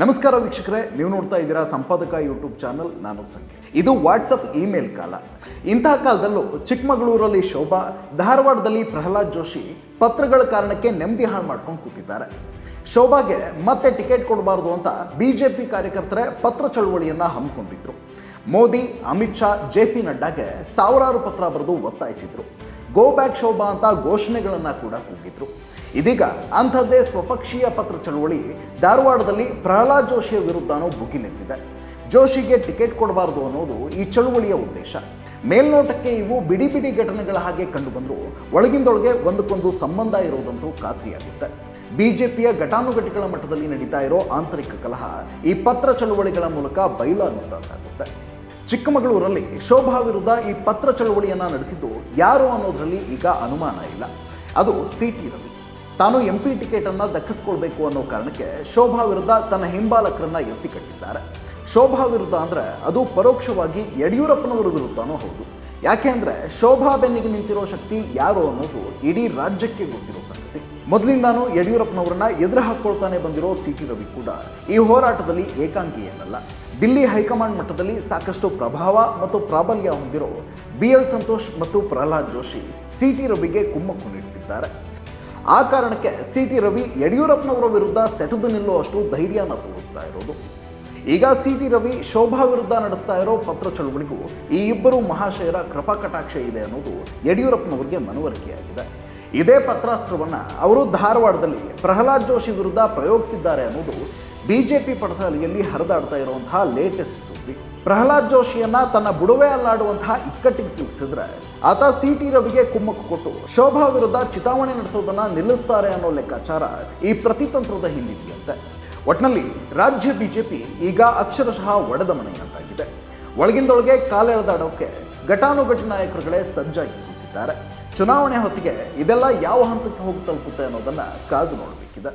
ನಮಸ್ಕಾರ ವೀಕ್ಷಕರೇ, ನೀವು ನೋಡ್ತಾ ಇದ್ದೀರಾ ಸಂಪಾದಕ ಯೂಟ್ಯೂಬ್ ಚಾನಲ್. ನಾನು ಸಂಖ್ಯೆ. ಇದು ವಾಟ್ಸಪ್ ಇಮೇಲ್ ಕಾಲ. ಇಂತಹ ಕಾಲದಲ್ಲೂ ಚಿಕ್ಕಮಗಳೂರಲ್ಲಿ ಶೋಭಾ, ಧಾರವಾಡದಲ್ಲಿ ಪ್ರಹ್ಲಾದ್ ಜೋಶಿ ಪತ್ರಗಳ ಕಾರಣಕ್ಕೆ ನೆಮ್ಮದಿ ಹಾಳು ಮಾಡ್ಕೊಂಡು ಕೂತಿದ್ದಾರೆ. ಶೋಭಾಗೆ ಮತ್ತೆ ಟಿಕೆಟ್ ಕೊಡಬಾರ್ದು ಅಂತ ಬಿಜೆಪಿ ಕಾರ್ಯಕರ್ತರೇ ಪತ್ರ ಚಳವಳಿಯನ್ನು ಹಮ್ಮಿಕೊಂಡಿದ್ರು. ಮೋದಿ, ಅಮಿತ್ ಶಾ, JP ನಡ್ಡಾಗೆ ಸಾವಿರಾರು ಪತ್ರ ಬರೆದು ಒತ್ತಾಯಿಸಿದ್ರು. ಗೋ ಬ್ಯಾಕ್ ಶೋಭಾ ಅಂತ ಘೋಷಣೆಗಳನ್ನು ಕೂಡ ಕೂಗಿದ್ರು. ಇದೀಗ ಅಂಥದ್ದೇ ಸ್ವಪಕ್ಷೀಯ ಪತ್ರ ಚಳವಳಿ ಧಾರವಾಡದಲ್ಲಿ ಪ್ರಹ್ಲಾದ್ ಜೋಶಿಯ ವಿರುದ್ಧನೂ ಭುಗಿಲೆದ್ದಿದೆ. ಜೋಶಿಗೆ ಟಿಕೆಟ್ ಕೊಡಬಾರದು ಅನ್ನೋದು ಈ ಚಳವಳಿಯ ಉದ್ದೇಶ. ಮೇಲ್ನೋಟಕ್ಕೆ ಇವು ಬಿಡಿ ಬಿಡಿ ಘಟನೆಗಳ ಹಾಗೆ ಕಂಡುಬಂದರೂ ಒಳಗಿಂದೊಳಗೆ ಒಂದಕ್ಕೊಂದು ಸಂಬಂಧ ಇರುವುದಂತೂ ಖಾತ್ರಿಯಾಗುತ್ತೆ. ಬಿಜೆಪಿಯ ಘಟಾನುಘಟಿಗಳ ಮಟ್ಟದಲ್ಲಿ ನಡೀತಾ ಇರೋ ಆಂತರಿಕ ಕಲಹ ಈ ಪತ್ರ ಚಳವಳಿಗಳ ಮೂಲಕ ಬಯಲಾಗುತ್ತಾ ಸಾಗುತ್ತೆ. ಚಿಕ್ಕಮಗಳೂರಲ್ಲಿ ಶೋಭಾ ವಿರುದ್ಧ ಈ ಪತ್ರ ಚಳವಳಿಯನ್ನು ನಡೆಸಿದ್ದು ಯಾರು ಅನ್ನೋದರಲ್ಲಿ ಈಗ ಅನುಮಾನ ಇಲ್ಲ. ಅದು CT ರವಿ. ತಾನು MP ಟಿಕೆಟನ್ನು ದಕ್ಕಿಸ್ಕೊಳ್ಬೇಕು ಅನ್ನೋ ಕಾರಣಕ್ಕೆ ಶೋಭಾ ವಿರುದ್ಧ ತನ್ನ ಹಿಂಬಾಲಕರನ್ನ ಎತ್ತಿ ಕಟ್ಟಿದ್ದಾರೆ. ಶೋಭಾ ವಿರುದ್ಧ ಅಂದರೆ ಅದು ಪರೋಕ್ಷವಾಗಿ ಯಡಿಯೂರಪ್ಪನವರ ವಿರುದ್ಧನೂ ಹೌದು. ಯಾಕೆ ಅಂದರೆ ಶೋಭಾ ಬೆನ್ನಿಗೆ ನಿಂತಿರೋ ಶಕ್ತಿ ಯಾರು ಅನ್ನೋದು ಇಡೀ ರಾಜ್ಯಕ್ಕೆ ಗೊತ್ತಿರೋ ಸಂಗತಿ. ಮೊದಲಿಂದಾನು ಯಡಿಯೂರಪ್ಪನವರನ್ನ ಎದುರು ಹಾಕ್ಕೊಳ್ತಾನೆ ಬಂದಿರೋ CT ರವಿ ಕೂಡ ಈ ಹೋರಾಟದಲ್ಲಿ ಏಕಾಂಗಿ ಏನಲ್ಲ. ದಿಲ್ಲಿ ಹೈಕಮಾಂಡ್ ಮಟ್ಟದಲ್ಲಿ ಸಾಕಷ್ಟು ಪ್ರಭಾವ ಮತ್ತು ಪ್ರಾಬಲ್ಯ ಹೊಂದಿರೋ BL ಸಂತೋಷ್ ಮತ್ತು ಪ್ರಹ್ಲಾದ್ ಜೋಶಿ CT ರವಿಗೆ ಕುಮ್ಮಕ್ಕು ನೀಡುತ್ತಿದ್ದಾರೆ. ಆ ಕಾರಣಕ್ಕೆ CT ರವಿ ಯಡಿಯೂರಪ್ಪನವರ ವಿರುದ್ಧ ಸೆಟೆದು ನಿಲ್ಲುವಷ್ಟು ಧೈರ್ಯನ ತೋರಿಸ್ತಾ ಇರೋದು. ಈಗ CT ರವಿ ಶೋಭಾ ವಿರುದ್ಧ ನಡೆಸ್ತಾ ಇರೋ ಪತ್ರ ಚಳವಳಿಗೂ ಈ ಇಬ್ಬರು ಮಹಾಶಯರ ಕೃಪಾಕಟಾಕ್ಷ ಇದೆ ಅನ್ನೋದು ಯಡಿಯೂರಪ್ಪನವರಿಗೆ ಮನವರಿಕೆಯಾಗಿದೆ. ಇದೇ ಪತ್ರಾಸ್ತ್ರವನ್ನು ಅವರು ಧಾರವಾಡದಲ್ಲಿ ಪ್ರಹ್ಲಾದ್ ಜೋಶಿ ವಿರುದ್ಧ ಪ್ರಯೋಗಿಸಿದ್ದಾರೆ ಅನ್ನೋದು ಬಿಜೆಪಿ ಪಡಸಾಲೆಯಲ್ಲಿ ಹರಿದಾಡ್ತಾ ಇರುವಂತಹ ಲೇಟೆಸ್ಟ್ ಸುದ್ದಿ. ಪ್ರಹ್ಲಾದ್ ಜೋಶಿಯನ್ನ ತನ್ನ ಬುಡವೆ ಅಲ್ಲಾಡುವಂತಹ ಇಕ್ಕಟ್ಟಿಗೆ ಸಿಲುಕಿಸಿದ್ರೆ ಆತ CT ರವಿಗೆ ಕುಮ್ಮಕ್ಕು ಕೊಟ್ಟು ಶೋಭಾ ವಿರುದ್ಧ ಚಿತಾವಣೆ ನಡೆಸೋದನ್ನ ನಿಲ್ಲಿಸ್ತಾರೆ ಅನ್ನೋ ಲೆಕ್ಕಾಚಾರ ಈ ಪ್ರತಿತಂತ್ರದ ಹಿಂದಿದೆಯಂತೆ. ಒಟ್ನಲ್ಲಿ ರಾಜ್ಯ ಬಿಜೆಪಿ ಈಗ ಅಕ್ಷರಶಃ ಒಡೆದ ಮನೆಯಂತಾಗಿದೆ. ಒಳಗಿಂದೊಳಗೆ ಕಾಲೆಳೆದಾಡೋಕೆ ಘಟಾನುಘಟಿ ನಾಯಕರುಗಳೇ ಸಜ್ಜಾಗಿ ಕೂತಿದ್ದಾರೆ. ಚುನಾವಣೆ ಹೊತ್ತಿಗೆ ಇದೆಲ್ಲ ಯಾವ ಹಂತಕ್ಕೆ ಹೋಗಿ ತಲುಪುತ್ತೆ ಅನ್ನೋದನ್ನ ಕಾದು ನೋಡಬೇಕಿದೆ.